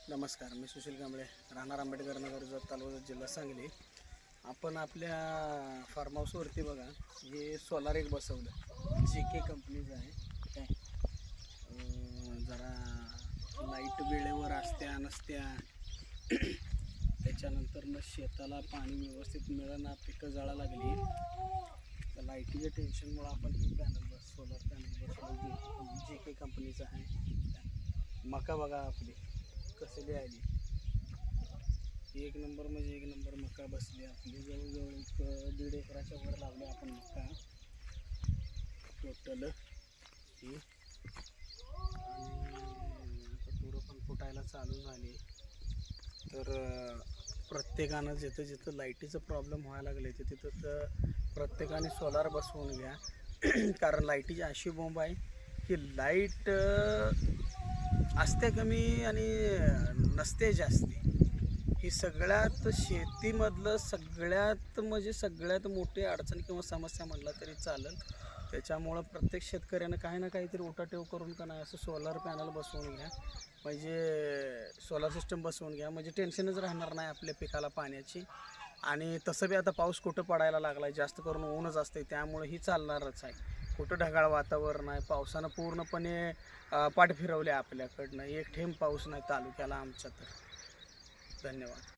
नमस्कार, मी सुशील कांबळे, राहणार आंबेडकर नगर, जत तालुका, जिल्हा सांगली. आपण आपल्या फार्म हाऊसवरती बघा, हे सोलार एक बसवलं, JK कंपनीचं आहे. काय जरा लाईट वेळेवर असत्या नसत्या, त्याच्यानंतर मग शेताला पाणी व्यवस्थित मिळेना, पिकं जळा लागली. तर लाईटीच्या टेन्शनमुळं आपण हे सोलार पॅनल बसवलं, JK कंपनीचं आहे. मका बघा आपली कसली आली, एक नंबर म्हणजे एक नंबर मका बसली आपली. जवळजवळ एक 1.5 एकराच्या वर लावले आपण मका टोटल ही. आता तुरं पण फुटायला चालू झाली. तर प्रत्येकानं जिथं जिथं लाईटीचं प्रॉब्लेम व्हायला लागले तिथं तर प्रत्येकाने सोलार बसवून घ्या. कारण लाईटीची अशी बोंब आहे की लाईट असते कमी आणि नसते जास्ती. ही सगळ्यात शेतीमधलं सगळ्यात मोठी अडचण किंवा समस्या म्हटलं तरी चालेल. त्याच्यामुळं प्रत्येक शेतकऱ्यानं काही ना काहीतरी उठाठेव करून का नाही असं सोलार पॅनल बसवून घ्या, म्हणजे सोलार सिस्टम बसवून घ्या, म्हणजे टेन्शनच राहणार नाही आपल्या पिकाला पाण्याची. आणि तसं बी आता पाऊस कुठं पडायला लागला आहे, जास्त करून ऊनच असते, त्यामुळे ही चालणारच आहे. कुठं ढगाळ वातावरण आहे, पावसानं पूर्णपणे पाठ फिरवले आपल्याकडनं. एक थेंब पाऊस नाही तालुक्याला आमच्या. तर धन्यवाद.